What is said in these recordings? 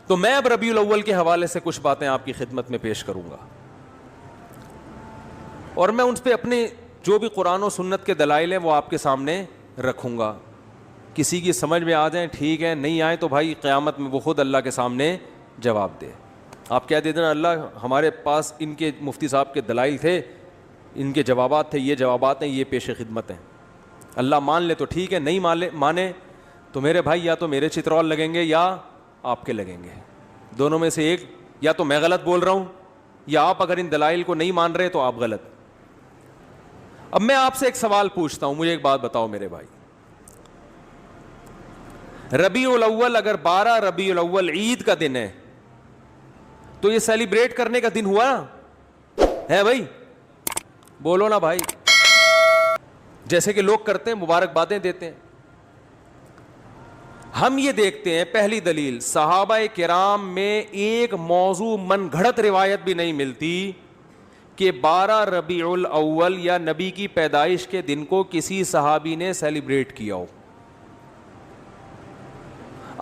تو میں اب ربیع الاول کے حوالے سے کچھ باتیں آپ کی خدمت میں پیش کروں گا, اور میں ان پہ اپنے جو بھی قرآن و سنت کے دلائل ہیں وہ آپ کے سامنے رکھوں گا. کسی کی سمجھ میں آ جائیں ٹھیک ہے, نہیں آئے تو بھائی قیامت میں وہ خود اللہ کے سامنے جواب دے. آپ کہہ دیتے نا اللہ ہمارے پاس ان کے مفتی صاحب کے دلائل تھے, ان کے جوابات تھے, یہ جوابات ہیں, یہ پیش خدمت ہیں. اللہ مان لے تو ٹھیک ہے, نہیں مانے تو میرے بھائی یا تو میرے چترول لگیں گے یا آپ کے لگیں گے, دونوں میں سے ایک. یا تو میں غلط بول رہا ہوں یا آپ اگر ان دلائل کو نہیں مان رہے تو آپ غلط. اب میں آپ سے ایک سوال پوچھتا ہوں, مجھے ایک بات بتاؤ میرے بھائی, ربیع الاول اگر 12 ربیع الاول عید کا دن ہے تو یہ سیلیبریٹ کرنے کا دن ہوا ہے بھائی؟ بولو نا بھائی, جیسے کہ لوگ کرتے ہیں, مبارکبادیں دیتے ہیں. ہم یہ دیکھتے ہیں, پہلی دلیل, صحابہ کرام میں ایک موضوع من گھڑت روایت بھی نہیں ملتی کہ 12 ربیع الاول یا نبی کی پیدائش کے دن کو کسی صحابی نے سیلیبریٹ کیا ہو.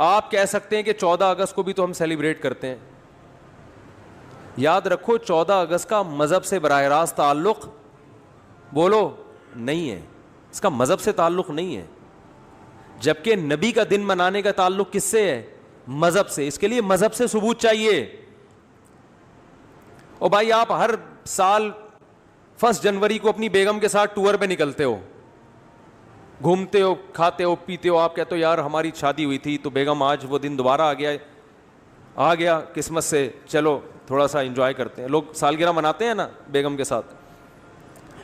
آپ کہہ سکتے ہیں کہ 14 اگست کو بھی تو ہم سیلیبریٹ کرتے ہیں. یاد رکھو 14 اگست کا مذہب سے براہ راست تعلق بولو نہیں ہے, اس کا مذہب سے تعلق نہیں ہے, جبکہ نبی کا دن منانے کا تعلق کس سے ہے؟ مذہب سے. اس کے لیے مذہب سے ثبوت چاہیے. اور بھائی آپ ہر سال 1 جنوری کو اپنی بیگم کے ساتھ ٹور پہ نکلتے ہو, گھومتے ہو, کھاتے ہو, پیتے ہو, آپ کہتے ہو یار ہماری شادی ہوئی تھی تو بیگم آج وہ دن دوبارہ آ گیا قسمت سے, چلو تھوڑا سا انجوائے کرتے ہیں. لوگ سالگرہ مناتے ہیں نا بیگم کے ساتھ,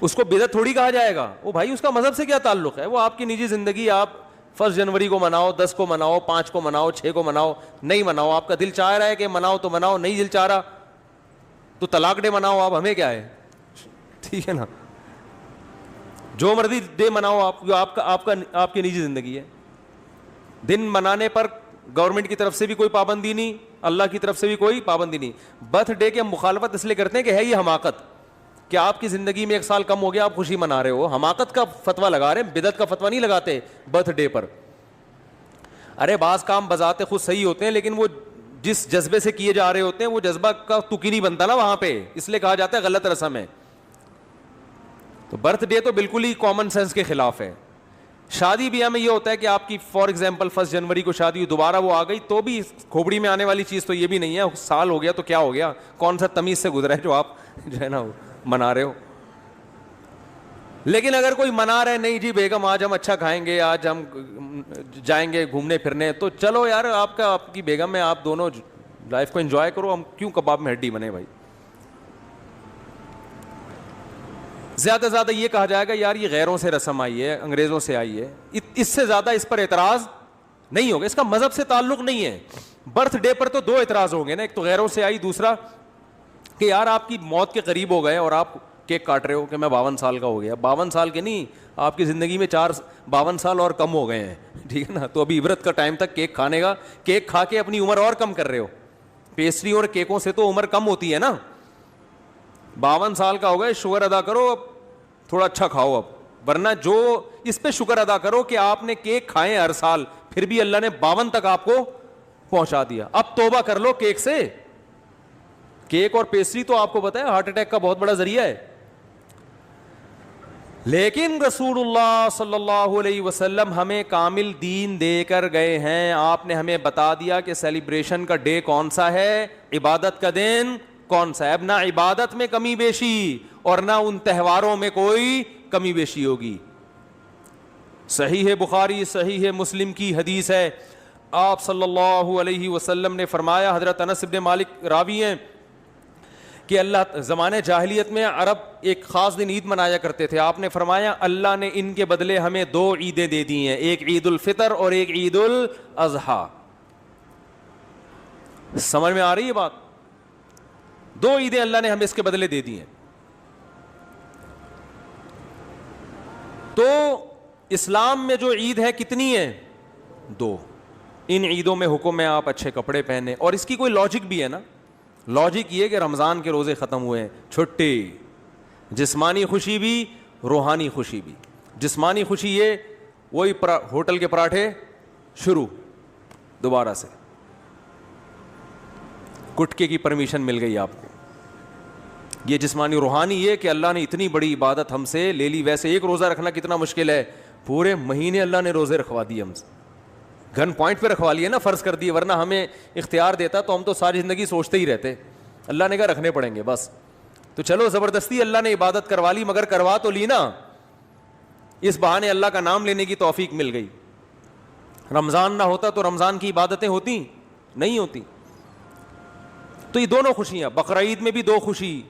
اس کو بدعت تھوڑی کہا جائے گا. وہ بھائی اس کا مذہب سے کیا تعلق ہے؟ وہ آپ کی نجی زندگی. آپ 1 جنوری کو مناؤ, 10 کو مناؤ, 5 کو مناؤ, 6 کو مناؤ, نہیں مناؤ, آپ کا دل چاہ رہا ہے کہ مناؤ تو مناؤ, نہیں دل چاہ رہا تو طلاق ڈے مناؤ. آپ ہمیں کیا ہے, ٹھیک ہے نا, جو مرضی ڈے مناؤ آپ, جو آپ کی نجی زندگی ہے. دن منانے پر گورنمنٹ کی طرف سے بھی کوئی پابندی نہیں, اللہ کی طرف سے بھی کوئی پابندی نہیں. برتھ ڈے کے مخالفت اس لیے کرتے ہیں کہ ہے یہ حماقت, کہ آپ کی زندگی میں 1 سال کم ہو گیا, آپ خوشی منا رہے ہو. حماقت کا فتویٰ لگا رہے ہیں, بدعت کا فتویٰ نہیں لگاتے برتھ ڈے پر. ارے بعض کام بذات خود صحیح ہوتے ہیں, لیکن وہ جس جذبے سے کیے جا رہے ہوتے ہیں وہ جذبہ کا تکی نہیں بنتا نا وہاں پہ, اس لیے کہا جاتا ہے غلط رسم ہے. تو برتھ ڈے تو بالکل ہی کامن سینس کے خلاف ہے. شادی بیاہ میں یہ ہوتا ہے کہ آپ کی فار ایگزامپل 1 جنوری کو شادی ہوئی, دوبارہ وہ آ گئی تو بھی کھوپڑی میں آنے والی چیز تو یہ بھی نہیں ہے, سال ہو گیا تو کیا ہو گیا, کون سا تمیز سے گزرا ہے جو آپ جو ہے نا منا رہے ہو. لیکن اگر کوئی منا رہے نہیں جی بیگم آج ہم اچھا کھائیں گے, آج ہم جائیں گے گھومنے پھرنے, تو چلو یار آپ کی بیگم ہے, آپ دونوں لائف کو انجوائے کرو, ہم کیوں کباب میں ہڈی بنے بھائی. زیادہ سے زیادہ یہ کہا جائے گا یار یہ غیروں سے رسم آئی ہے, انگریزوں سے آئی ہے, اس سے زیادہ اس پر اعتراض نہیں ہوگا. اس کا مذہب سے تعلق نہیں ہے. برتھ ڈے پر تو 2 اعتراض ہوں گے نا, ایک تو غیروں سے آئی, دوسرا کہ یار آپ کی موت کے قریب ہو گئے اور آپ کیک کاٹ رہے ہو کہ میں 52 سال کا ہو گیا. 52 سال کے نہیں, آپ کی زندگی میں 52 سال اور کم ہو گئے ہیں, ٹھیک ہے نا. تو ابھی عبرت کا ٹائم تک کیک کھانے کا, کیک کھا کے اپنی عمر اور کم کر رہے ہو. پیسٹری اور کیکوں سے تو عمر کم ہوتی ہے نا. 52 سال کا ہو گئے, شکر ادا کرو, اب تھوڑا اچھا کھاؤ اب, ورنہ جو اس پہ شکر ادا کرو کہ آپ نے کیک کھائے ہر سال, پھر بھی اللہ نے 52 تک آپ کو پہنچا دیا. اب توبہ کر لو کیک سے. کیک اور پیسٹری تو آپ کو پتا ہے ہارٹ اٹیک کا بہت بڑا ذریعہ ہے. لیکن رسول اللہ صلی اللہ علیہ وسلم ہمیں کامل دین دے کر گئے ہیں. آپ نے ہمیں بتا دیا کہ سیلیبریشن کا ڈے کون سا ہے, عبادت کا دن کون سا ہے. اب نہ عبادت میں کمی بیشی اور نہ ان تہواروں میں کوئی کمی بیشی ہوگی. صحیح ہے بخاری, صحیح ہے مسلم کی حدیث ہے, آپ صلی اللہ علیہ وسلم نے فرمایا, حضرت انس بن مالک راوی ہیں, کہ اللہ زمانے جاہلیت میں عرب ایک خاص دن عید منایا کرتے تھے. آپ نے فرمایا اللہ نے ان کے بدلے ہمیں 2 عیدیں دے دی ہیں, ایک عید الفطر اور ایک عید الاضحیٰ. سمجھ میں آ رہی ہے بات؟ 2 عیدیں اللہ نے ہمیں اس کے بدلے دے دی ہیں. تو اسلام میں جو عید ہے کتنی ہے؟ 2. ان عیدوں میں حکم ہے آپ اچھے کپڑے پہنے, اور اس کی کوئی لاجک بھی ہے نا. لاجک یہ کہ رمضان کے روزے ختم ہوئے, چھٹی, جسمانی خوشی بھی روحانی خوشی بھی. جسمانی خوشی یہ وہی ہوٹل کے پراٹھے شروع دوبارہ سے, گٹکے کی پرمیشن مل گئی آپ کو. یہ جسمانی روحانی یہ کہ اللہ نے اتنی بڑی عبادت ہم سے لے لی. ویسے ایک روزہ رکھنا کتنا مشکل ہے, پورے مہینے اللہ نے روزے رکھوا دیے ہم سے, گن پوائنٹ پہ رکھوا لیے نا, فرض کر دیے. ورنہ ہمیں اختیار دیتا تو ہم تو ساری زندگی سوچتے ہی رہتے. اللہ نے کہا رکھنے پڑیں گے بس. تو چلو زبردستی اللہ نے عبادت کروا لی, مگر کروا تو لی نا, اس بہانے اللہ کا نام لینے کی توفیق مل گئی. رمضان نہ ہوتا تو رمضان کی عبادتیں ہوتی نہیں ہوتی. تو یہ دونوں خوشیاں, بقرعید میں بھی دو خوشی.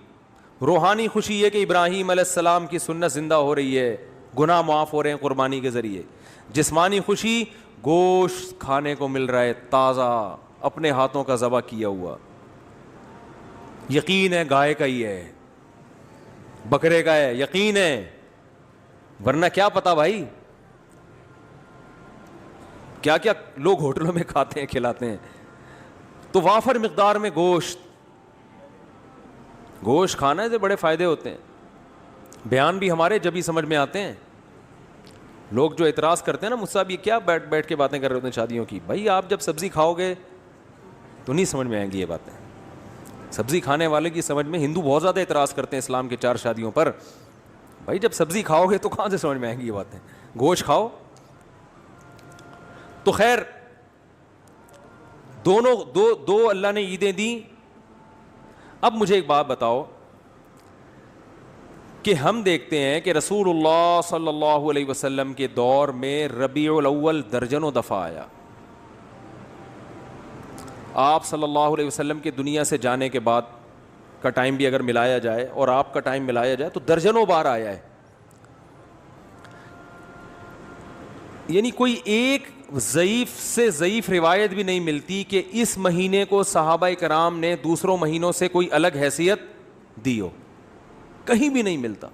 روحانی خوشی یہ کہ ابراہیم علیہ السلام کی سنت زندہ ہو رہی ہے, گناہ معاف ہو رہے ہیں قربانی کے ذریعے. جسمانی خوشی گوشت کھانے کو مل رہا ہے تازہ, اپنے ہاتھوں کا ذبح کیا ہوا. یقین ہے گائے کا ہی ہے, بکرے کا ہے, یقین ہے, ورنہ کیا پتا بھائی کیا کیا لوگ ہوٹلوں میں کھاتے ہیں کھلاتے ہیں. تو وافر مقدار میں گوشت کھانا سے بڑے فائدے ہوتے ہیں. بیان بھی ہمارے جب ہی سمجھ میں آتے ہیں. لوگ جو اعتراض کرتے ہیں نا مجھ سے, یہ کیا بیٹھ کے باتیں کر رہے ہوتے ہیں شادیوں کی, بھائی آپ جب سبزی کھاؤ گے تو نہیں سمجھ میں آئیں گی یہ باتیں. سبزی کھانے والے کی سمجھ میں, ہندو بہت زیادہ اعتراض کرتے ہیں اسلام کے 4 شادیوں پر. بھائی جب سبزی کھاؤ گے تو کہاں سے سمجھ میں آئیں گی یہ باتیں, گوشت کھاؤ. تو خیر دونوں دو اللہ نے عیدیں دی. اب مجھے ایک بات بتاؤ کہ ہم دیکھتے ہیں کہ رسول اللہ صلی اللہ علیہ وسلم کے دور میں ربیع الاول درجنوں دفعہ آیا. آپ صلی اللہ علیہ وسلم کے دنیا سے جانے کے بعد کا ٹائم بھی اگر ملایا جائے اور آپ کا ٹائم ملایا جائے تو درجنوں بار آیا ہے. یعنی کوئی ایک ضعیف سے ضعیف روایت بھی نہیں ملتی کہ اس مہینے کو صحابہ کرام نے دوسروں مہینوں سے کوئی الگ حیثیت دی ہو, کہیں بھی نہیں ملتا.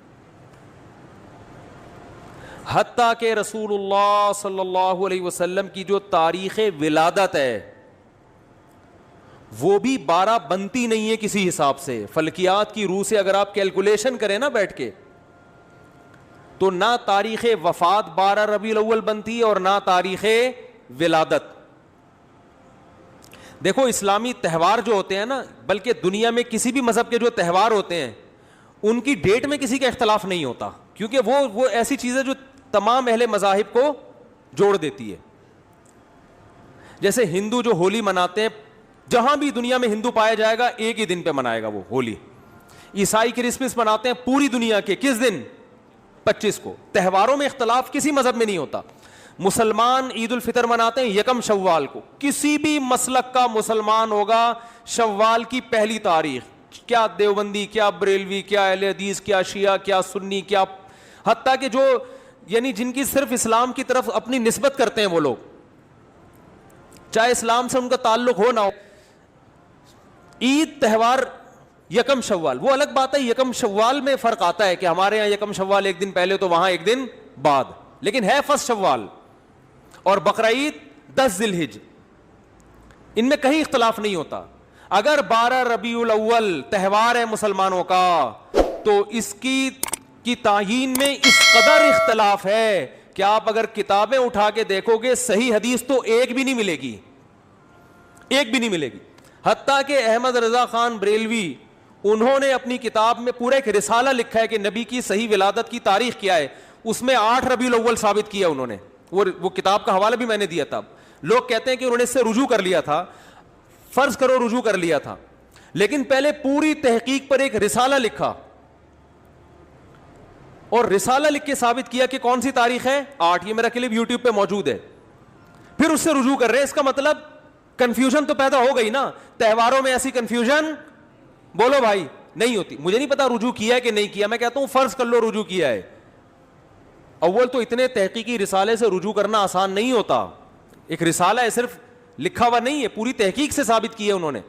حتیٰ کہ رسول اللہ صلی اللہ علیہ وسلم کی جو تاریخ ولادت ہے وہ بھی 12 بنتی نہیں ہے کسی حساب سے. فلکیات کی روح سے اگر آپ کیلکولیشن کریں نا بیٹھ کے, تو نہ تاریخ وفات 12 ربیع الاول بنتی ہے اور نہ تاریخ ولادت. دیکھو اسلامی تہوار جو ہوتے ہیں نا, بلکہ دنیا میں کسی بھی مذہب کے جو تہوار ہوتے ہیں ان کی ڈیٹ میں کسی کا اختلاف نہیں ہوتا, کیونکہ وہ ایسی چیز ہے جو تمام اہل مذاہب کو جوڑ دیتی ہے. جیسے ہندو جو ہولی مناتے ہیں, جہاں بھی دنیا میں ہندو پایا جائے گا ایک ہی دن پہ منائے گا وہ ہولی. عیسائی کرسمس مناتے ہیں پوری دنیا کے کس دن, 25 کو. تہواروں میں اختلاف کسی مذہب میں نہیں ہوتا. مسلمان عید الفطر مناتے ہیں 1 شوال کو. کسی بھی مسلک کا مسلمان ہوگا شوال کی پہلی تاریخ, کیا دیوبندی, کیا بریلوی, کیا اہل حدیث, کیا شیعہ, کیا سنی, کیا حتیٰ کہ جو یعنی جن کی صرف اسلام کی طرف اپنی نسبت کرتے ہیں وہ لوگ, چاہے اسلام سے ان کا تعلق ہو نہ ہو, عید تہوار 1 شوال. وہ الگ بات ہے, 1 شوال میں فرق آتا ہے کہ ہمارے یہاں 1 شوال ایک دن پہلے تو وہاں ایک دن بعد, لیکن ہے 1 شوال. اور بقرعید 10 ذی الحجہ, ان میں کہیں اختلاف نہیں ہوتا. اگر 12 ربیع الاول تہوار ہے مسلمانوں کا تو اس کی تعیین میں اس قدر اختلاف ہے کہ آپ اگر کتابیں اٹھا کے دیکھو گے صحیح حدیث تو ایک بھی نہیں ملے گی, ایک بھی نہیں ملے گی. حتیٰ کہ احمد رضا خان بریلوی انہوں نے اپنی کتاب میں پورا ایک رسالہ لکھا ہے کہ نبی کی صحیح ولادت کی تاریخ کیا ہے, اس میں 8 ربیع الاول ثابت کیا انہوں نے. وہ کتاب کا حوالہ بھی میں نے دیا تھا. لوگ کہتے ہیں کہ انہوں نے اس سے رجوع کر لیا تھا, فرض کرو رجوع کر لیا تھا, لیکن پہلے پوری تحقیق پر ایک رسالہ لکھا اور رسالہ لکھ کے ثابت کیا کہ کون سی تاریخ ہے 8. یہ میرا کلپ یوٹیوب پہ موجود ہے. پھر اس سے رجوع کر رہے ہیں. اس کا مطلب کنفیوژن تو پیدا ہو گئی نا. تہواروں میں ایسی کنفیوژن بولو بھائی نہیں ہوتی. مجھے نہیں پتا رجوع کیا ہے کہ نہیں کیا, میں کہتا ہوں فرض کر لو رجوع کیا ہے. اول تو اتنے تحقیقی رسالے سے رجوع کرنا آسان نہیں ہوتا. ایک رسالہ ہے, صرف لکھا ہوا نہیں ہے, پوری تحقیق سے ثابت کی ہے انہوں نے.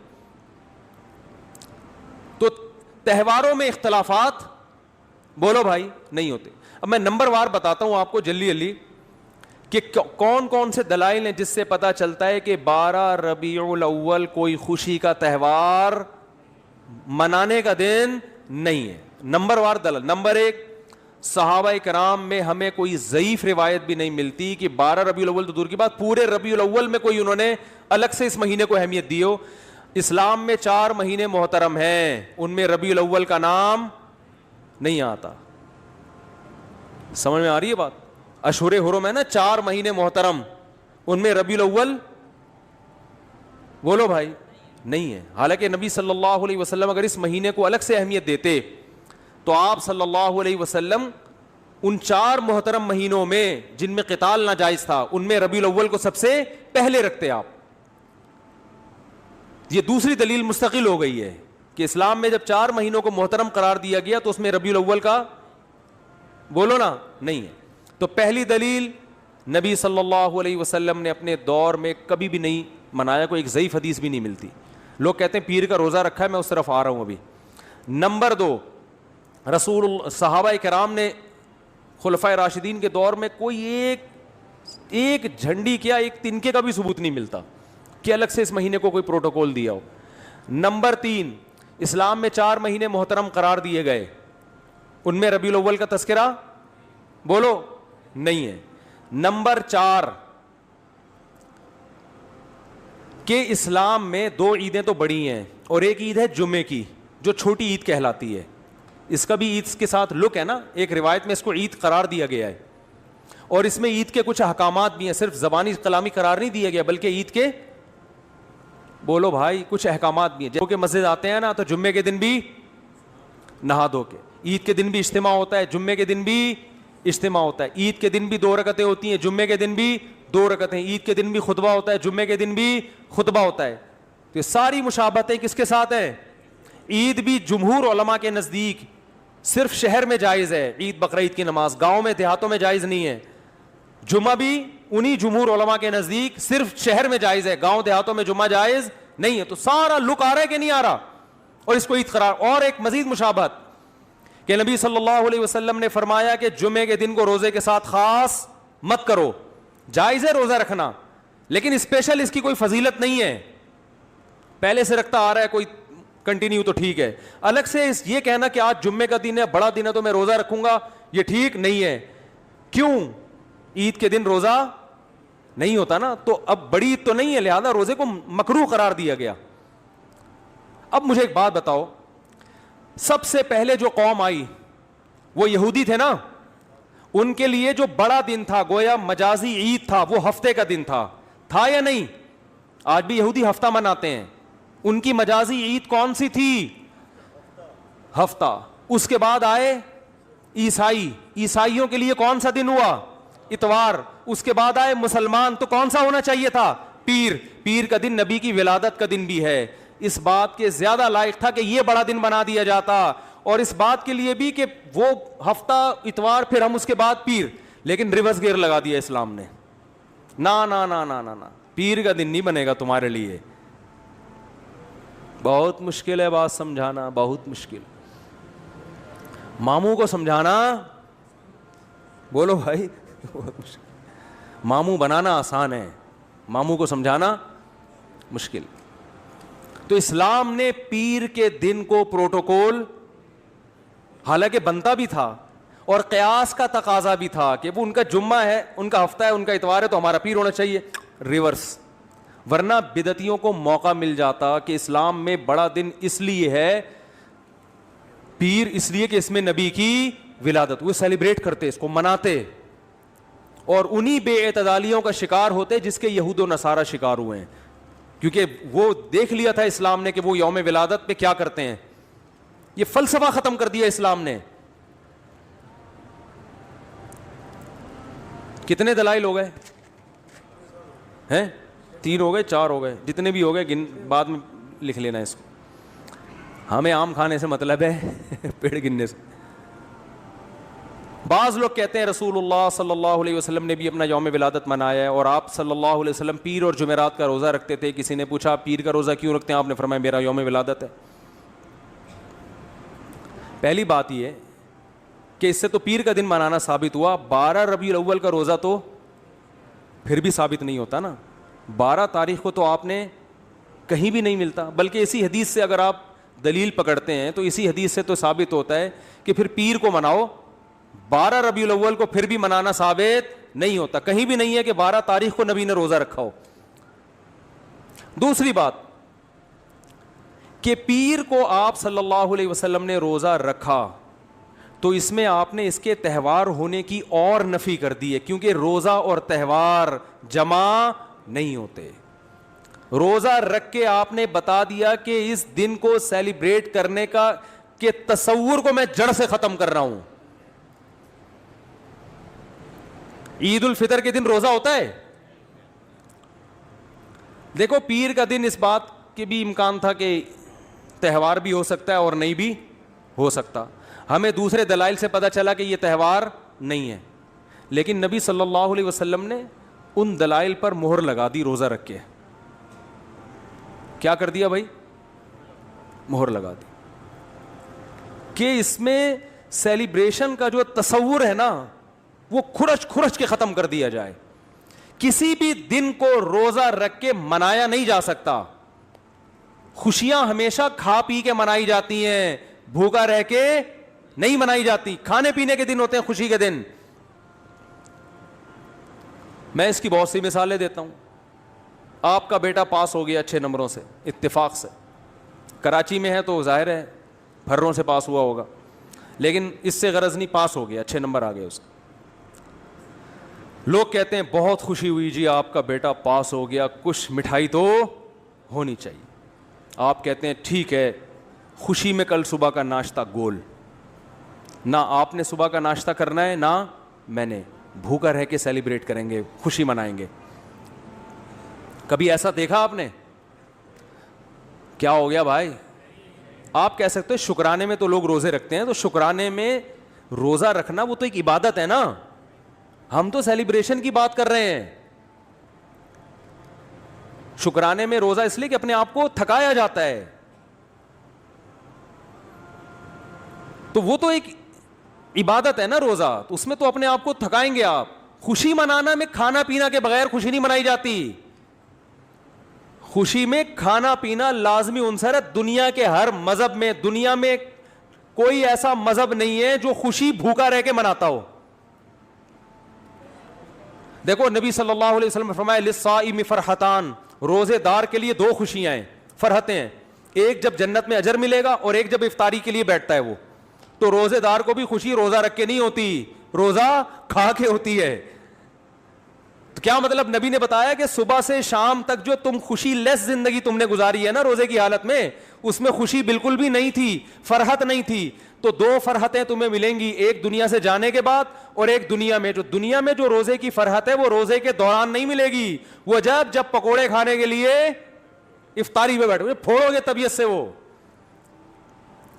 تو تہواروں میں اختلافات بولو بھائی نہیں ہوتے. اب میں نمبر وار بتاتا ہوں آپ کو جلدی جلدی کہ کون کون سے دلائل ہیں جس سے پتا چلتا ہے کہ 12 ربیع الاول کوئی خوشی کا تہوار منانے کا دن نہیں ہے. نمبر وار دلائل. نمبر 1, صحابہ کرام میں ہمیں کوئی ضعیف روایت بھی نہیں ملتی کہ 12 ربیع الاول تو دور کی بات, پورے ربیع الاول میں کوئی انہوں نے الگ سے اس مہینے کو اہمیت دی ہو. اسلام میں 4 مہینے محترم ہیں, ان میں ربیع الاول کا نام نہیں آتا. سمجھ میں آ رہی ہے بات؟ اشہر حرم ہے نا 4 مہینے محترم, ان میں ربیع الاول بولو بھائی نہیں ہے. حالانکہ نبی صلی اللہ علیہ وسلم اگر اس مہینے کو الگ سے اہمیت دیتے تو آپ صلی اللہ علیہ وسلم ان 4 محترم مہینوں میں جن میں قتال ناجائز تھا ان میں ربیع الاول کو سب سے پہلے رکھتے آپ. یہ دوسری دلیل مستقل ہو گئی ہے کہ اسلام میں جب 4 مہینوں کو محترم قرار دیا گیا تو اس میں ربیع الاول کا بولو نا نہیں ہے. تو پہلی دلیل, نبی صلی اللہ علیہ وسلم نے اپنے دور میں کبھی بھی نہیں منایا, کوئی ایک ضعیف حدیث بھی نہیں ملتی. لوگ کہتے ہیں پیر کا روزہ رکھا ہے, میں اس طرف آ رہا ہوں ابھی. نمبر 2, صحابہ کرام نے خلفائے راشدین کے دور میں کوئی ایک جھنڈی کیا ایک تنکے کا بھی ثبوت نہیں ملتا کہ الگ سے اس مہینے کو کوئی پروٹوکول دیا ہو. نمبر 3, اسلام میں 4 مہینے محترم قرار دیے گئے, ان میں ربیع الاول کا تذکرہ بولو نہیں ہے. نمبر 4 کہ اسلام میں 2 عیدیں تو بڑی ہیں اور ایک عید ہے جمعے کی جو چھوٹی عید کہلاتی ہے. اس کا بھی عید کے ساتھ لک ہے نا, ایک روایت میں اس کو عید قرار دیا گیا ہے اور اس میں عید کے کچھ احکامات بھی ہیں, صرف زبانی کلامی قرار نہیں دیا گیا بلکہ عید کے بولو بھائی کچھ احکامات بھی ہیں. جب کہ مسجد آتے ہیں نا تو جمعے کے دن بھی نہا دھو کے, عید کے دن بھی اجتماع ہوتا ہے, جمعے کے دن بھی اجتماع ہوتا ہے, عید کے دن بھی 2 رکعتیں ہوتی ہیں, جمعے کے دن بھی 2 رکعتیں, عید کے دن بھی خطبہ ہوتا ہے, جمعے کے دن بھی خطبہ ہوتا ہے. تو یہ ساری مشابہتیں کس کے ساتھ ہیں؟ عید بھی جمہور علماء کے نزدیک صرف شہر میں جائز ہے, عید بقرعید کی نماز گاؤں میں دیہاتوں میں جائز نہیں ہے. جمعہ بھی انہی جمہور علماء کے نزدیک صرف شہر میں جائز ہے, گاؤں دیہاتوں میں جمعہ جائز نہیں ہے. تو سارا لک آ رہا ہے کہ نہیں آ رہا, اور اس کو عید قرار. اور ایک مزید مشابہت کہ نبی صلی اللہ علیہ وسلم نے فرمایا کہ جمعے کے دن کو روزے کے ساتھ خاص مت کرو. جائز ہے روزہ رکھنا لیکن اسپیشل اس کی کوئی فضیلت نہیں ہے, پہلے سے رکھتا آ رہا ہے کوئی کنٹینیو تو ٹھیک ہے. الگ سے یہ کہنا کہ آج جمعے کا دن ہے بڑا دن ہے تو میں روزہ رکھوں گا, یہ ٹھیک نہیں ہے. کیوں؟ عید کے دن روزہ نہیں ہوتا نا, تو اب بڑی عید تو نہیں ہے لہذا روزے کو مکروہ قرار دیا گیا. اب مجھے ایک بات بتاؤ, سب سے پہلے جو قوم آئی وہ یہودی تھے نا, ان کے لیے جو بڑا دن تھا گویا مجازی عید تھا, وہ ہفتے کا دن تھا یا نہیں؟ آج بھی یہودی ہفتہ مناتے ہیں, ان کی مجازی عید کون سی تھی؟ ہفتہ. اس کے بعد آئے عیسائیوں کے لیے کون سا دن ہوا؟ اتوار. اس کے بعد آئے مسلمان, تو کون سا ہونا چاہیے تھا؟ پیر کا دن نبی کی ولادت کا دن بھی ہے, اس بات کے زیادہ لائق تھا کہ یہ بڑا دن بنا دیا جاتا, اور اس بات کے لیے بھی کہ وہ ہفتہ اتوار پھر ہم اس کے بعد پیر, لیکن ریورس گیئر لگا دیا اسلام نے. نا نا نا نا نا نا, پیر کا دن نہیں بنے گا تمہارے لیے. بہت مشکل ہے بات سمجھانا, بہت مشکل. ماموں کو سمجھانا بولو بھائی بہت مشکل. ماموں بنانا آسان ہے, ماموں کو سمجھانا مشکل. تو اسلام نے پیر کے دن کو پروٹوکول حالانکہ بنتا بھی تھا اور قیاس کا تقاضا بھی تھا کہ وہ ان کا جمعہ ہے, ان کا ہفتہ ہے, ان کا اتوار ہے تو ہمارا پیر ہونا چاہیے, ریورس. ورنہ بدعتیوں کو موقع مل جاتا کہ اسلام میں بڑا دن اس لیے ہے پیر, اس لیے کہ اس میں نبی کی ولادت, وہ سیلیبریٹ کرتے, اس کو مناتے, اور انہی بے اعتدالیوں کا شکار ہوتے جس کے یہود و نصارہ شکار ہوئے ہیں, کیونکہ وہ دیکھ لیا تھا اسلام نے کہ وہ یوم ولادت پہ کیا کرتے ہیں. یہ فلسفہ ختم کر دیا اسلام نے. کتنے دلائل ہو گئے ہیں؟ 3 ہو گئے, 4 ہو گئے, جتنے بھی ہو گئے بعد میں لکھ لینا اس کو. ہمیں آم کھانے سے مطلب ہے پیڑ گننے سے. بعض لوگ کہتے ہیں رسول اللہ صلی اللہ علیہ وسلم نے بھی اپنا یوم ولادت منایا ہے, اور آپ صلی اللہ علیہ وسلم پیر اور جمعرات کا روزہ رکھتے تھے. کسی نے پوچھا آپ پیر کا روزہ کیوں رکھتے ہیں؟ آپ نے فرمایا میرا یوم ولادت ہے. پہلی بات یہ کہ اس سے تو پیر کا دن منانا ثابت ہوا, 12 ربیع الاول کا روزہ تو پھر بھی ثابت نہیں ہوتا نا. 12 تاریخ کو تو آپ نے کہیں بھی نہیں ملتا, بلکہ اسی حدیث سے اگر آپ دلیل پکڑتے ہیں تو اسی حدیث سے تو ثابت ہوتا ہے کہ پھر پیر کو مناؤ. 12 ربیع الاول کو پھر بھی منانا ثابت نہیں ہوتا, کہیں بھی نہیں ہے کہ 12 تاریخ کو نبی نے روزہ رکھا ہو. دوسری بات, کہ پیر کو آپ صلی اللہ علیہ وسلم نے روزہ رکھا تو اس میں آپ نے اس کے تہوار ہونے کی اور نفی کر دی ہے, کیونکہ روزہ اور تہوار جمع نہیں ہوتے. روزہ رکھ کے آپ نے بتا دیا کہ اس دن کو سیلیبریٹ کرنے کا کہ تصور کو میں جڑ سے ختم کر رہا ہوں. عید الفطر کے دن روزہ ہوتا ہے؟ دیکھو پیر کا دن اس بات کے بھی امکان تھا کہ تہوار بھی ہو سکتا ہے اور نہیں بھی ہو سکتا. ہمیں دوسرے دلائل سے پتہ چلا کہ یہ تہوار نہیں ہے, لیکن نبی صلی اللہ علیہ وسلم نے ان دلائل پر مہر لگا دی روزہ رکھ کے. کیا کر دیا بھائی؟ مہر لگا دی کہ اس میں سیلیبریشن کا جو تصور ہے نا وہ کھرچ کے ختم کر دیا جائے. کسی بھی دن کو روزہ رکھ کے منایا نہیں جا سکتا. خوشیاں ہمیشہ کھا پی کے منائی جاتی ہیں, بھوکا رہ کے نہیں منائی جاتی. کھانے پینے کے دن ہوتے ہیں خوشی کے دن. میں اس کی بہت سی مثالیں دیتا ہوں. آپ کا بیٹا پاس ہو گیا 6 نمبروں سے اتفاق سے, کراچی میں ہے تو ظاہر ہے پھروں سے پاس ہوا ہوگا, لیکن اس سے غرض نہیں, پاس ہو گیا 6 نمبر آ گئے اس کے. لوگ کہتے ہیں بہت خوشی ہوئی جی آپ کا بیٹا پاس ہو گیا, کچھ مٹھائی تو ہونی چاہیے. آپ کہتے ہیں ٹھیک ہے, خوشی میں کل صبح کا ناشتہ گول. نہ آپ نے صبح کا ناشتہ کرنا ہے نہ میں نے, بھوکا رہ کے سیلیبریٹ کریں گے, خوشی منائیں گے. کبھی ایسا دیکھا آپ نے؟ کیا ہو گیا بھائی؟ آپ کہہ سکتے ہیں شکرانے میں تو لوگ روزے رکھتے ہیں, تو شکرانے میں روزہ رکھنا وہ تو ایک عبادت ہے نا. ہم تو سیلیبریشن کی بات کر رہے ہیں. شکرانے میں روزہ اس لیے کہ اپنے آپ کو تھکایا جاتا ہے, تو وہ تو ایک عبادت ہے نا روزہ, تو اس میں تو اپنے آپ کو تھکائیں گے آپ. خوشی منانا میں کھانا پینا کے بغیر خوشی نہیں منائی جاتی. خوشی میں کھانا پینا لازمی عنصر ہے. دنیا کے ہر مذہب میں, دنیا میں کوئی ایسا مذہب نہیں ہے جو خوشی بھوکا رہ کے مناتا ہو. دیکھو نبی صلی اللہ علیہ وسلم نے فرمایا للصائم فرحتان, روزے دار کے لیے 2 خوشیاں ہیں, فرحتیں ہیں. ایک جب جنت میں اجر ملے گا, اور ایک جب افطاری کے لیے بیٹھتا ہے وہ. تو روزے دار کو بھی خوشی روزہ رکھ کے نہیں ہوتی, روزہ کھا کے ہوتی ہے. تو کیا مطلب؟ نبی نے بتایا کہ صبح سے شام تک جو تم خوشی لیس زندگی تم نے گزاری ہے نا روزے کی حالت میں, اس میں خوشی بالکل بھی نہیں تھی, فرحت نہیں تھی. تو 2 فرحتیں تمہیں ملیں گی, ایک دنیا سے جانے کے بعد اور ایک دنیا میں. جو دنیا میں جو روزے کی فرحت ہے وہ روزے کے دوران نہیں ملے گی, وہ جب پکوڑے کھانے کے لیے افطاری پہ بیٹھو پھوڑو گے طبیعت سے. وہ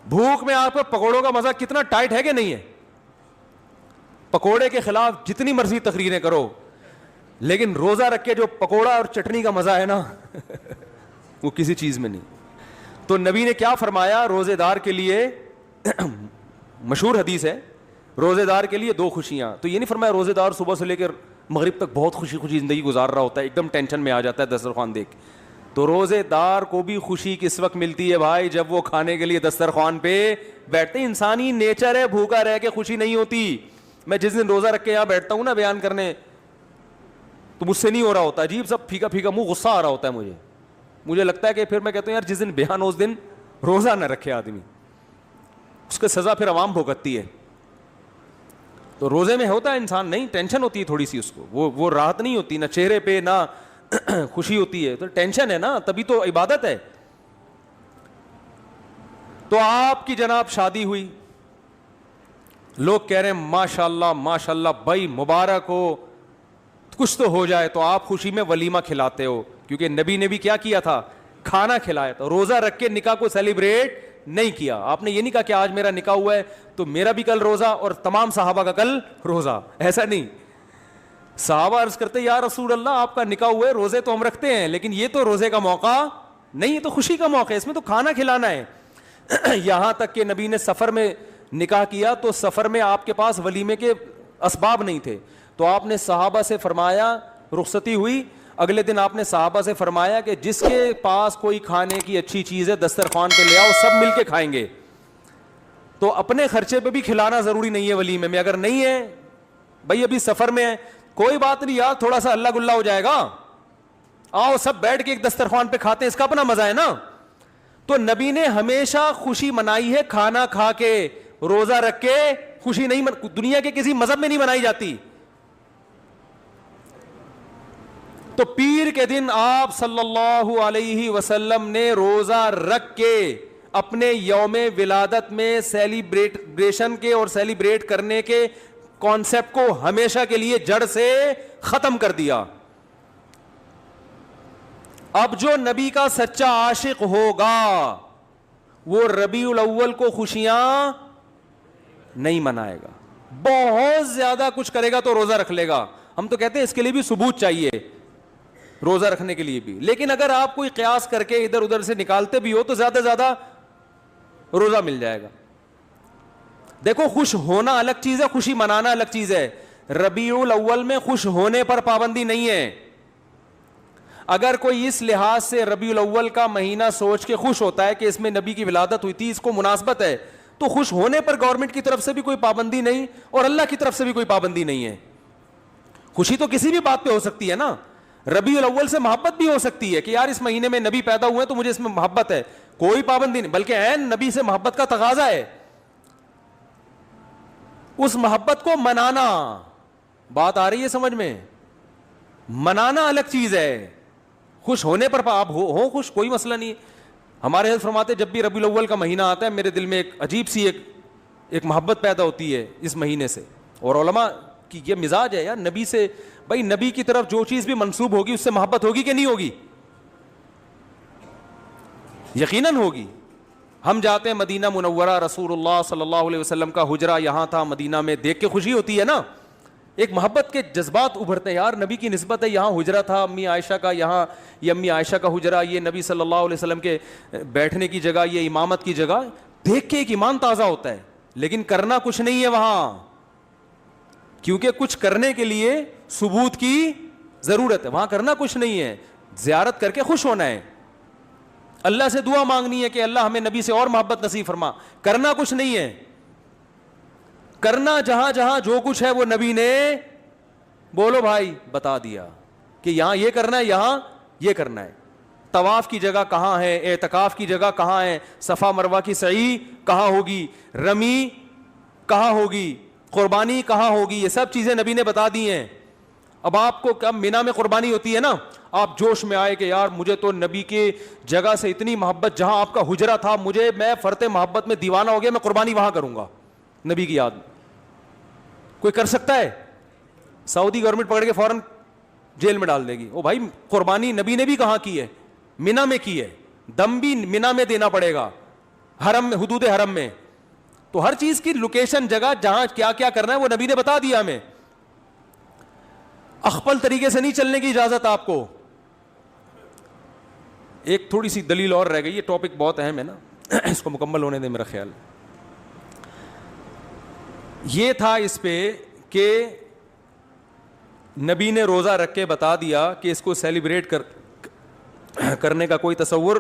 بھوک میں آپ کو پکوڑوں کا مزہ کتنا ٹائٹ ہے کہ نہیں ہے. پکوڑے کے خلاف جتنی مرضی تقریریں کرو, لیکن روزہ رکھ کے جو پکوڑا اور چٹنی کا مزہ ہے نا وہ کسی چیز میں نہیں. تو نبی نے کیا فرمایا روزے دار کے لیے؟ مشہور حدیث ہے, روزے دار کے لیے 2 خوشیاں. تو یہ نہیں فرمایا روزے دار صبح سے لے کر مغرب تک بہت خوشی زندگی گزار رہا ہوتا ہے, ایک دم ٹینشن میں آ جاتا ہے دسترخوان دیکھ. تو روزے دار کو بھی خوشی کس وقت ملتی ہے بھائی؟ جب وہ کھانے کے لیے دسترخوان پہ بیٹھتے. انسانی نیچر ہے, بھوکا رہ کے خوشی نہیں ہوتی. میں جس دن روزہ رکھ کے یہاں بیٹھتا ہوں نا بیان کرنے, تو مجھ سے نہیں ہو رہا ہوتا, عجیب سا پھیکا پھیکا منہ, غصہ آ رہا ہوتا ہے مجھے لگتا ہے کہ پھر میں کہتا ہوں یار جس دن بیان ہو اس دن روزہ نہ رکھے آدمی, اس کی سزا پھر عوام بھگتتی ہے. تو روزے میں ہوتا ہے انسان نہیں, ٹینشن ہوتی ہے تھوڑی سی اس کو, وہ راحت نہیں ہوتی, نہ چہرے پہ نہ خوشی ہوتی ہے, تو ٹینشن ہے نا, تبھی تو عبادت ہے. تو آپ کی جناب شادی ہوئی, لوگ کہہ رہے ہیں ماشاء اللہ بھائی مبارک ہو, کچھ تو ہو جائے. تو آپ خوشی میں ولیمہ کھلاتے ہو, کیونکہ نبی نے بھی کیا کیا تھا؟ کھانا کھلایا تھا. روزہ رکھ کے نکاح کو سیلیبریٹ نہیں کیا. آپ نے یہ نہیں کہا کہ آج میرا نکاح ہوا ہے تو میرا بھی کل روزہ اور تمام صحابہ کا کل روزہ, ایسا نہیں. صحابہ عرض کرتے یا رسول اللہ آپ کا نکاح ہوا ہے, روزے تو ہم رکھتے ہیں لیکن یہ تو روزے کا موقع نہیں, یہ تو خوشی کا موقع ہے, اس میں تو کھانا کھلانا ہے. یہاں تک کہ نبی نے سفر میں نکاح کیا تو سفر میں آپ کے پاس ولیمے کے اسباب نہیں تھے, تو آپ نے صحابہ سے فرمایا, رخصتی ہوئی, اگلے دن آپ نے صحابہ سے فرمایا کہ جس کے پاس کوئی کھانے کی اچھی چیز ہے دسترخوان پہ لے آؤ, سب مل کے کھائیں گے. تو اپنے خرچے پہ بھی کھلانا ضروری نہیں ہے ولیمے میں. اگر نہیں ہے بھائی ابھی سفر میں ہے, کوئی بات نہیں یار, تھوڑا سا اللہ گلا ہو جائے گا, آؤ سب بیٹھ کے ایک دسترخوان پہ کھاتے ہیں, اس کا اپنا مزہ ہے نا. تو نبی نے ہمیشہ خوشی منائی ہے کھانا کھا کے, روزہ رکھ کے خوشی نہیں دنیا کے کسی مذہب میں نہیں منائی جاتی. تو پیر کے دن آپ صلی اللہ علیہ وسلم نے روزہ رکھ کے اپنے یوم ولادت میں سیلیبریشن کے اور سیلیبریٹ کرنے کے کانسیپٹ کو ہمیشہ کے لیے جڑ سے ختم کر دیا. اب جو نبی کا سچا عاشق ہوگا وہ ربیع الاول کو خوشیاں نہیں منائے گا, بہت زیادہ کچھ کرے گا تو روزہ رکھ لے گا. ہم تو کہتے ہیں اس کے لیے بھی ثبوت چاہیے, روزہ رکھنے کے لیے بھی, لیکن اگر آپ کوئی قیاس کر کے ادھر ادھر سے نکالتے بھی ہو تو زیادہ زیادہ روزہ مل جائے گا. دیکھو خوش ہونا الگ چیز ہے, خوشی منانا الگ چیز ہے. ربیع الاول میں خوش ہونے پر پابندی نہیں ہے. اگر کوئی اس لحاظ سے ربیع الاول کا مہینہ سوچ کے خوش ہوتا ہے کہ اس میں نبی کی ولادت ہوئی تھی, اس کو مناسبت ہے, تو خوش ہونے پر گورنمنٹ کی طرف سے بھی کوئی پابندی نہیں اور اللہ کی طرف سے بھی کوئی پابندی نہیں ہے. خوشی تو کسی بھی بات پہ ہو سکتی ہے نا. ربیع الاول سے محبت بھی ہو سکتی ہے کہ یار اس مہینے میں نبی پیدا ہوئے تو مجھے اس میں محبت ہے, کوئی پابندی نہیں, بلکہ عین نبی سے محبت کا تقاضا ہے. اس محبت کو منانا, بات آ رہی ہے سمجھ میں؟ منانا الگ چیز ہے, خوش ہونے پر آپ ہو خوش, کوئی مسئلہ نہیں. ہمارے حضرت فرماتے جب بھی ربیع الاول کا مہینہ آتا ہے میرے دل میں ایک عجیب سی ایک محبت پیدا ہوتی ہے اس مہینے سے. اور علماء کی یہ مزاج ہے یار, نبی سے بھائی نبی کی طرف جو چیز بھی منسوب ہوگی اس سے محبت ہوگی کہ نہیں ہوگی؟ یقیناً ہوگی. ہم جاتے ہیں مدینہ منورہ, رسول اللہ صلی اللہ علیہ وسلم کا حجرہ یہاں تھا مدینہ میں, دیکھ کے خوشی ہوتی ہے نا, ایک محبت کے جذبات ابھرتے ہیں, یار نبی کی نسبت ہے, یہاں حجرہ تھا امی عائشہ کا, یہاں یہ امی عائشہ کا حجرہ, یہ نبی صلی اللہ علیہ وسلم کے بیٹھنے کی جگہ, یہ امامت کی جگہ, دیکھ کے ایک ایمان تازہ ہوتا ہے. لیکن کرنا کچھ نہیں ہے وہاں, کیونکہ کچھ کرنے کے لیے ثبوت کی ضرورت ہے. وہاں کرنا کچھ نہیں ہے, زیارت کر کے خوش ہونا ہے, اللہ سے دعا مانگنی ہے کہ اللہ ہمیں نبی سے اور محبت نصیب فرما. کرنا کچھ نہیں ہے, کرنا جہاں جہاں جو کچھ ہے وہ نبی نے بولو بھائی بتا دیا کہ یہاں یہ کرنا ہے, یہاں یہ کرنا ہے. طواف کی جگہ کہاں ہے, اعتکاف کی جگہ کہاں ہے, صفا مروہ کی سعی کہاں ہوگی, رمی کہاں ہوگی, قربانی کہاں ہوگی, یہ سب چیزیں نبی نے بتا دی ہیں. اب آپ کو کب مینا میں قربانی ہوتی ہے نا, آپ جوش میں آئے کہ یار مجھے تو نبی کی جگہ سے اتنی محبت, جہاں آپ کا حجرہ تھا میں فرط محبت میں دیوانہ ہو گیا, میں قربانی وہاں کروں گا نبی کی یاد میں. کوئی کر سکتا ہے؟ سعودی گورنمنٹ پکڑ کے فوراً جیل میں ڈال دے گی. او بھائی قربانی نبی نے بھی کہاں کی ہے, مینا میں کی ہے, دم بھی مینا میں دینا پڑے گا, حرم میں, حدود حرم میں. تو ہر چیز کی لوکیشن, جگہ جہاں کیا کیا کرنا ہے وہ نبی نے بتا دیا ہمیں. اخپل طریقے سے نہیں چلنے کی اجازت آپ کو. ایک تھوڑی سی دلیل اور رہ گئی, یہ ٹاپک بہت اہم ہے نا, اس کو مکمل ہونے دیں میرا خیال. یہ تھا اس پہ کہ نبی نے روزہ رکھ کے بتا دیا کہ اس کو سیلیبریٹ کرنے کا کوئی تصور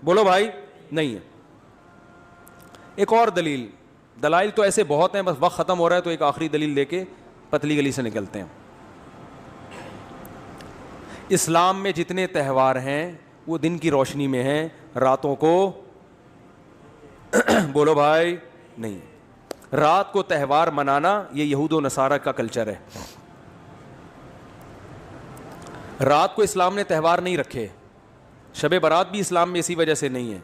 بولو بھائی نہیں ہے. ایک اور دلائل تو ایسے بہت ہیں, بس وقت ختم ہو رہا ہے تو ایک آخری دلیل دے کے پتلی گلی سے نکلتے ہیں. اسلام میں جتنے تہوار ہیں وہ دن کی روشنی میں ہیں, راتوں کو بولو بھائی نہیں. رات کو تہوار منانا یہ یہود و نصارہ کا کلچر ہے. رات کو اسلام نے تہوار نہیں رکھے. شب برات بھی اسلام میں اسی وجہ سے نہیں ہے.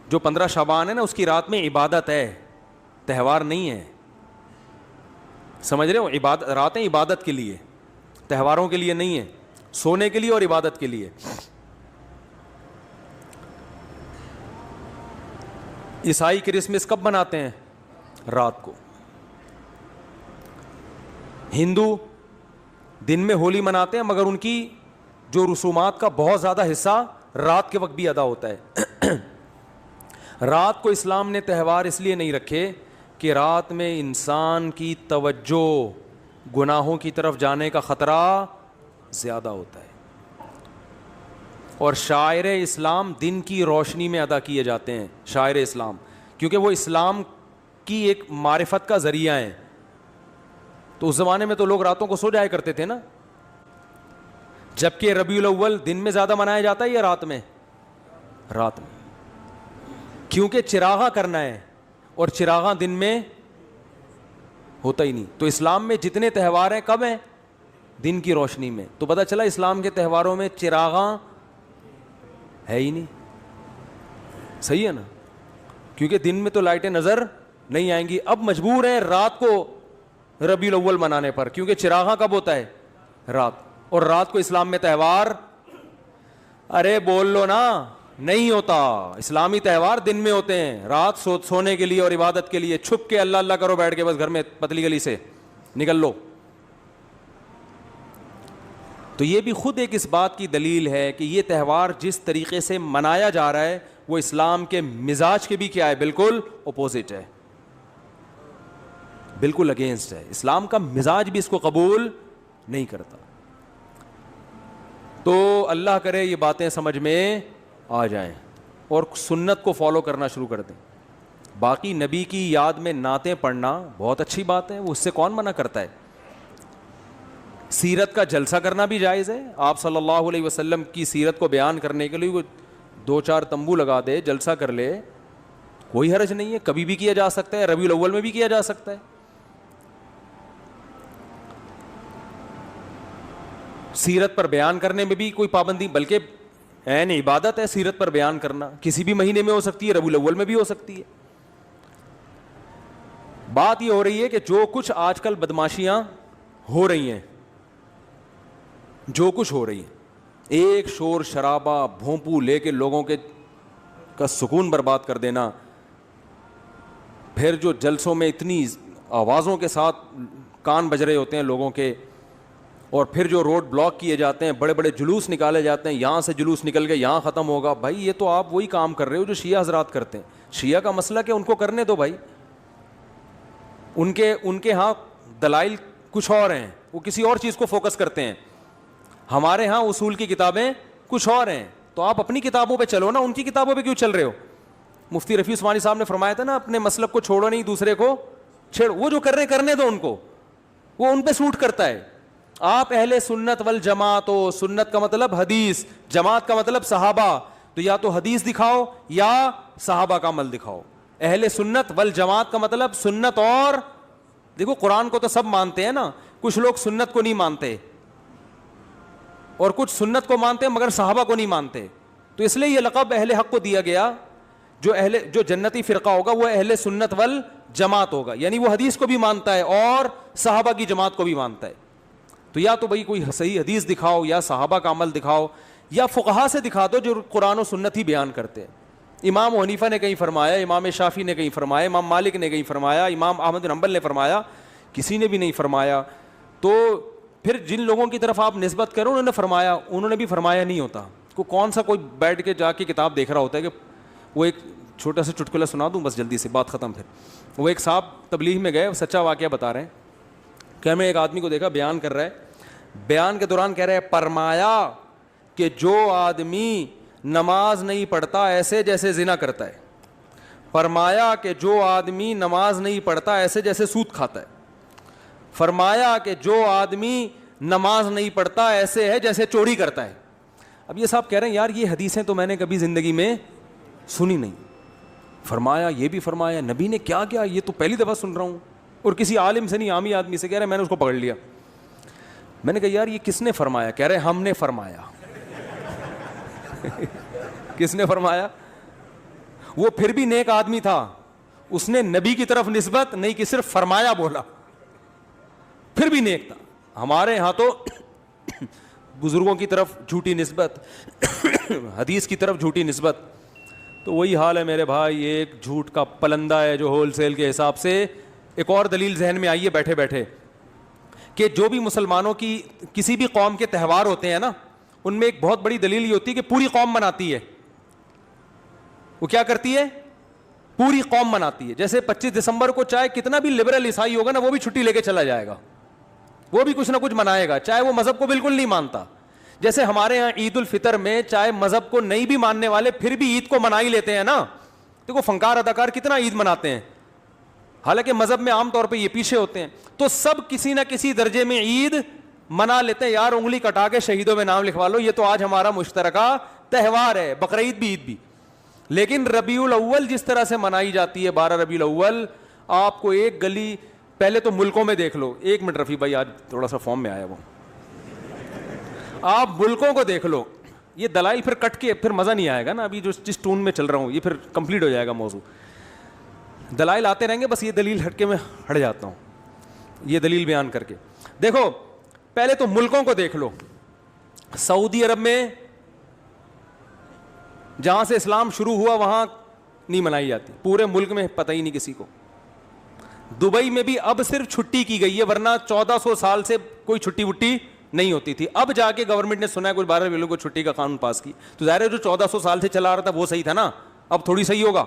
جو 15 شعبان ہے نا اس کی رات میں عبادت ہے, تہوار نہیں ہے. سمجھ رہے ہو؟ راتیں عبادت کے لیے, تہواروں کے لیے نہیں ہے, سونے کے لیے اور عبادت کے لیے. عیسائی کرسمس کب مناتے ہیں؟ رات کو. ہندو دن میں ہولی مناتے ہیں, مگر ان کی جو رسومات کا بہت زیادہ حصہ رات کے وقت بھی ادا ہوتا ہے. رات کو اسلام نے تہوار اس لیے نہیں رکھے کہ رات میں انسان کی توجہ گناہوں کی طرف جانے کا خطرہ زیادہ ہوتا ہے. اور شاعر اسلام دن کی روشنی میں ادا کیے جاتے ہیں, شاعر اسلام, کیونکہ وہ اسلام کی ایک معرفت کا ذریعہ ہیں. تو اس زمانے میں تو لوگ راتوں کو سو جایا کرتے تھے نا, جبکہ ربیع الاول دن میں زیادہ منایا جاتا ہے یا رات میں؟ رات میں. کیونکہ چراغاں کرنا ہے اور چراغاں دن میں ہوتا ہی نہیں. تو اسلام میں جتنے تہوار ہیں کب ہیں؟ دن کی روشنی میں. تو پتہ چلا اسلام کے تہواروں میں چراغاں ہے ہی نہیں. صحیح ہے نا, کیونکہ دن میں تو لائٹیں نظر نہیں آئیں گی. اب مجبور ہیں رات کو ربیع الاول منانے پر, کیونکہ چراغاں کب ہوتا ہے؟ رات. اور رات کو اسلام میں تہوار, ارے بول لو نا, نہیں ہوتا. اسلامی تہوار دن میں ہوتے ہیں, رات سونے کے لیے اور عبادت کے لیے. چھپ کے اللہ اللہ کرو بیٹھ کے بس گھر میں پتلی گلی سے نکل لو. تو یہ بھی خود ایک اس بات کی دلیل ہے کہ یہ تہوار جس طریقے سے منایا جا رہا ہے وہ اسلام کے مزاج کے بھی کیا ہے؟ بالکل اپوزٹ ہے, بالکل اگینسٹ ہے. اسلام کا مزاج بھی اس کو قبول نہیں کرتا. تو اللہ کرے یہ باتیں سمجھ میں آ جائیں اور سنت کو فالو کرنا شروع کر دیں. باقی نبی کی یاد میں نعتیں پڑھنا بہت اچھی بات ہے, اس سے کون منع کرتا ہے. سیرت کا جلسہ کرنا بھی جائز ہے. آپ صلی اللہ علیہ وسلم کی سیرت کو بیان کرنے کے لیے وہ 2-4 تمبو لگا دے, جلسہ کر لے, کوئی حرج نہیں ہے. کبھی بھی کیا جا سکتا ہے, ربیع الاول میں بھی کیا جا سکتا ہے. سیرت پر بیان کرنے میں بھی کوئی پابندی, بلکہ عین عبادت ہے سیرت پر بیان کرنا. کسی بھی مہینے میں ہو سکتی ہے, ربیع الاول میں بھی ہو سکتی ہے. بات یہ ہو رہی ہے کہ جو کچھ آج کل بدماشیاں ہو رہی ہیں, جو کچھ ہو رہی ہے, ایک شور شرابہ بھونپو لے کے لوگوں کے کا سکون برباد کر دینا, پھر جو جلسوں میں اتنی آوازوں کے ساتھ کان بج رہے ہوتے ہیں لوگوں کے, اور پھر جو روڈ بلاک کیے جاتے ہیں, بڑے بڑے جلوس نکالے جاتے ہیں, یہاں سے جلوس نکل کے یہاں ختم ہوگا. بھائی یہ تو آپ وہی کام کر رہے ہو جو شیعہ حضرات کرتے ہیں. شیعہ کا مسئلہ کہ ان کو کرنے دو بھائی, ان کے ہاں دلائل کچھ اور ہیں, وہ کسی اور چیز کو فوکس کرتے ہیں. ہمارے ہاں اصول کی کتابیں کچھ اور ہیں. تو آپ اپنی کتابوں پہ چلو نا, ان کی کتابوں پہ کیوں چل رہے ہو؟ مفتی رفیع عثمانی صاحب نے فرمایا تھا نا, اپنے مسلک کو چھوڑو نہیں, دوسرے کو چھیڑو. وہ جو کر رہے کرنے دو ان کو, وہ ان پہ سوٹ کرتا ہے. آپ اہل سنت والجماعت ہو, سنت کا مطلب حدیث, جماعت کا مطلب صحابہ, تو یا تو حدیث دکھاؤ یا صحابہ کا عمل دکھاؤ. اہل سنت والجماعت کا مطلب سنت, اور دیکھو قرآن کو تو سب مانتے ہیں نا, کچھ لوگ سنت کو نہیں مانتے اور کچھ سنت کو مانتے ہیں مگر صحابہ کو نہیں مانتے. تو اس لیے یہ لقب اہل حق کو دیا گیا. جو جنتی فرقہ ہوگا وہ اہل سنت والجماعت ہوگا, یعنی وہ حدیث کو بھی مانتا ہے اور صحابہ کی جماعت کو بھی مانتا ہے. تو یا تو بھائی کوئی صحیح حدیث دکھاؤ, یا صحابہ کا عمل دکھاؤ, یا فقہا سے دکھا دو جو قرآن و سنت ہی بیان کرتے ہیں. امام حنیفہ نے کہیں فرمایا, امام شافعی نے کہیں فرمایا, امام مالک نے کہیں فرمایا, امام احمد بن حنبل نے فرمایا, کسی نے بھی نہیں فرمایا. تو پھر جن لوگوں کی طرف آپ نسبت کرو انہوں نے فرمایا, انہوں نے بھی فرمایا نہیں ہوتا. کون سا کوئی بیٹھ کے جا کے کتاب دیکھ رہا ہوتا ہے کہ وہ ایک چھوٹا سا چٹکلا سنا دوں بس جلدی سے بات ختم. پھر وہ ایک صاحب تبلیغ میں گئے, سچا واقعہ بتا رہے ہیں کہ میں ایک آدمی کو دیکھا بیان کر رہا ہے, بیان کے دوران کہہ رہے ہیں فرمایا کہ جو آدمی نماز نہیں پڑھتا ایسے جیسے زنا کرتا ہے. فرمایا کہ جو آدمی نماز نہیں پڑھتا ایسے جیسے سود کھاتا ہے. فرمایا کہ جو آدمی نماز نہیں پڑھتا ایسے ہے جیسے چوری کرتا ہے. اب یہ صاحب کہہ رہے ہیں یار یہ حدیثیں تو میں نے کبھی زندگی میں سنی نہیں. فرمایا یہ بھی فرمایا نبی نے کیا کیا, یہ تو پہلی دفعہ سن رہا ہوں, اور کسی عالم سے نہیں عامی آدمی سے. کہہ رہے میں نے اس کو پکڑ لیا. میں نے کہا یار یہ کس نے فرمایا؟ کہہ رہے ہم نے فرمایا. کس نے فرمایا؟ وہ پھر بھی نیک آدمی تھا, اس نے نبی کی طرف نسبت نہیں کی, صرف فرمایا بولا, پھر بھی نیک تھا. ہمارے ہاں تو بزرگوں کی طرف جھوٹی نسبت, حدیث کی طرف جھوٹی نسبت. تو وہی حال ہے میرے بھائی, ایک جھوٹ کا پلندہ ہے جو ہول سیل کے حساب سے. ایک اور دلیل ذہن میں آئی ہے بیٹھے بیٹھے کہ جو بھی مسلمانوں کی کسی بھی قوم کے تہوار ہوتے ہیں نا, ان میں ایک بہت بڑی دلیل یہ ہوتی ہے کہ پوری قوم مناتی ہے. وہ کیا کرتی ہے؟ پوری قوم مناتی ہے. جیسے 25 دسمبر کو چاہے کتنا بھی لبرل عیسائی ہوگا نا, وہ بھی چھٹی لے کے چلا جائے گا, وہ بھی کچھ نہ کچھ منائے گا, چاہے وہ مذہب کو بالکل نہیں مانتا. جیسے ہمارے ہاں عید الفطر میں چاہے مذہب کو نہیں بھی ماننے والے پھر بھی عید کو منا ہی لیتے ہیں نا. دیکھو فنکار اداکار کتنا عید مناتے ہیں, حالانکہ مذہب میں عام طور پہ یہ پیچھے ہوتے ہیں. تو سب کسی نہ کسی درجے میں عید منا لیتے ہیں. یار انگلی کٹا کے شہیدوں میں نام لکھوا لو, یہ تو آج ہمارا مشترکہ تہوار ہے, بقرعید بھی عید بھی. لیکن ربیع الاول جس طرح سے منائی جاتی ہے 12 ربیع الاول, آپ کو ایک گلی پہلے تو ملکوں میں دیکھ لو. ایک منٹ رفیع بھائی, آج تھوڑا سا فارم میں آیا وہ, آپ ملکوں کو دیکھ لو. یہ دلائل پھر کٹ کے پھر مزہ نہیں آئے گا نا, ابھی جو جس ٹون میں چل رہا ہوں یہ پھر کمپلیٹ ہو جائے گا موضوع. دلائل آتے رہیں گے, بس یہ دلیل ہٹ کے میں ہٹ جاتا ہوں یہ دلیل بیان کر کے. دیکھو پہلے تو ملکوں کو دیکھ لو. سعودی عرب میں جہاں سے اسلام شروع ہوا وہاں نہیں منائی جاتی, پورے ملک میں پتہ ہی نہیں کسی کو. دبئی میں بھی اب صرف چھٹی کی گئی ہے, ورنہ 1400 سال سے کوئی چھٹی وٹی نہیں ہوتی تھی. اب جا کے گورنمنٹ نے سنا ہے کوئی 12 ربیع کو چھٹی کا قانون پاس کی, تو ظاہر ہے جو 1400 سال سے چلا رہا تھا وہ صحیح تھا نا, اب تھوڑی صحیح ہوگا.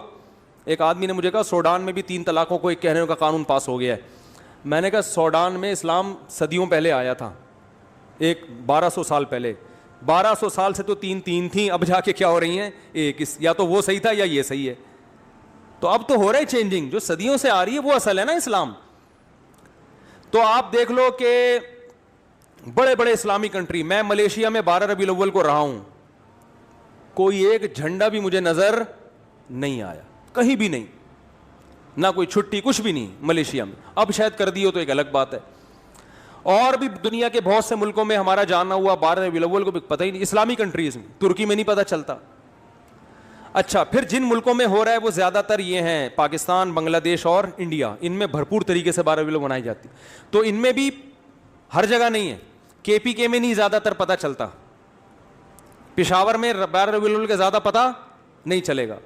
ایک آدمی نے مجھے کہا سوڈان میں بھی 3 طلاقوں کو ایک کہنے کا قانون پاس ہو گیا ہے. میں نے کہا سوڈان میں اسلام صدیوں پہلے آیا تھا, ایک 1200 سال پہلے, 1200 سال سے تو 3 تھیں, اب جا کے کیا ہو رہی ہیں ایک. یا تو وہ صحیح تھا یا یہ صحیح ہے. تو اب تو ہو رہا ہے چینجنگ, جو صدیوں سے آ رہی ہے وہ اصل ہے نا اسلام. تو آپ دیکھ لو کہ بڑے بڑے اسلامی کنٹری, میں ملیشیا میں 12 ربیع الاول کو رہا ہوں, کوئی ایک جھنڈا بھی مجھے نظر نہیں آیا, کہیں بھی نہیں, نہ کوئی چھٹی, کچھ بھی نہیں ملیشیا میں. اب شاید کر دی ہو تو ایک الگ بات ہے. اور بھی دنیا کے بہت سے ملکوں میں ہمارا جاننا ہوا 12 ربیع الاول کو بھی پتہ ہی نہیں, اسلامی کنٹریز میں, ترکی میں نہیں پتہ چلتا. اچھا, پھر جن ملکوں میں ہو رہا ہے وہ زیادہ تر یہ ہیں پاکستان, بنگلہ دیش اور انڈیا, ان میں بھرپور طریقے سے 12 ربیع الاول منائی جاتی. تو ان میں بھی ہر جگہ نہیں ہے, KPK میں نہیں زیادہ تر پتہ چلتا, پشاور میں 12 ربیع الاول کا زیادہ پتہ نہیں چلے گا,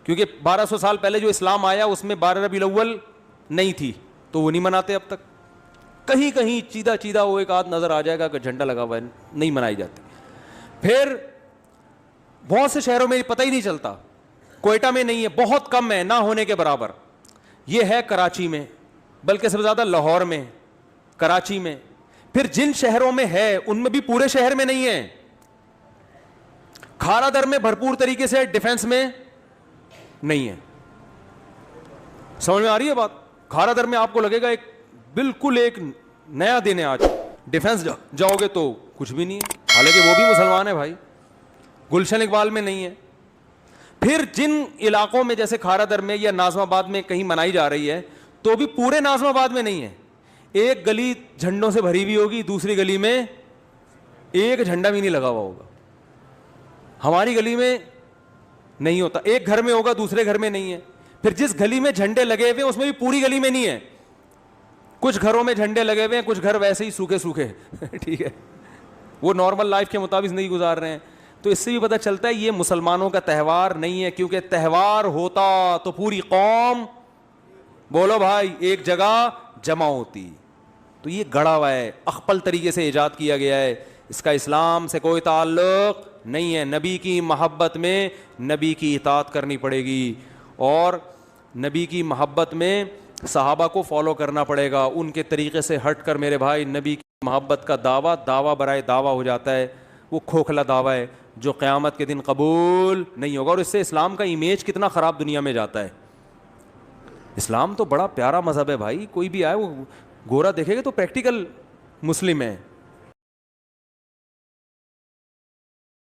کیونکہ 1200 سال پہلے جو اسلام آیا اس میں 12 ربیع الاول نہیں تھی, تو وہ نہیں مناتے اب تک. کہیں کہیں چیدہ وہ ایک آدھ نظر آ جائے گا کہ جھنڈا لگا ہوا ہے, نہیں منائی جاتی. پھر بہت سے شہروں میں پتہ ہی نہیں چلتا, کوئٹہ میں نہیں ہے, بہت کم ہے, نہ ہونے کے برابر. یہ ہے کراچی میں, بلکہ سب سے زیادہ لاہور میں, کراچی میں. پھر جن شہروں میں ہے ان میں بھی پورے شہر میں نہیں ہے. کھارا در میں بھرپور طریقے سے, ڈیفنس میں نہیں ہے. سمجھ میں آ رہی ہے بات؟ کھارا در میں آپ کو لگے گا ایک بالکل ایک نیا دن ہے آج, ڈیفنس جاؤ گے تو کچھ بھی نہیں ہے, حالانکہ وہ بھی مسلمان ہے بھائی. گلشن اقبال میں نہیں ہے. پھر جن علاقوں میں جیسے کھارا در میں یا ناظم آباد میں کہیں منائی جا رہی ہے تو بھی پورے ناظم آباد میں نہیں ہے. ایک گلی جھنڈوں سے بھری ہوئی ہوگی, دوسری گلی میں ایک جھنڈا بھی نہیں لگا ہوا ہوگا. ہماری گلی میں نہیں ہوتا, ایک گھر میں ہوگا دوسرے گھر میں نہیں ہے. پھر جس گلی میں جھنڈے لگے ہوئے اس میں بھی پوری گلی میں نہیں ہے, کچھ گھروں میں جھنڈے لگے ہوئے ہیں, کچھ گھر ویسے ہی سوکھے سوکھے ٹھیک ہے, وہ نارمل لائف کے مطابق نہیں گزار رہے ہیں. تو اس سے بھی پتہ چلتا ہے یہ مسلمانوں کا تہوار نہیں ہے, کیونکہ تہوار ہوتا تو پوری قوم, بولو بھائی, ایک جگہ جمع ہوتی. تو یہ گڑا ہوا ہے, اخپل طریقے سے ایجاد کیا گیا ہے, اس کا اسلام سے کوئی تعلق نہیں ہے. نبی کی محبت میں نبی کی اطاعت کرنی پڑے گی, اور نبی کی محبت میں صحابہ کو فالو کرنا پڑے گا. ان کے طریقے سے ہٹ کر میرے بھائی نبی کی محبت کا دعویٰ برائے دعویٰ ہو جاتا ہے. وہ کھوکھلا دعویٰ ہے جو قیامت کے دن قبول نہیں ہوگا, اور اس سے اسلام کا امیج کتنا خراب دنیا میں جاتا ہے. اسلام تو بڑا پیارا مذہب ہے بھائی, کوئی بھی آئے وہ گورا دیکھے گا تو پریکٹیکل مسلم ہے,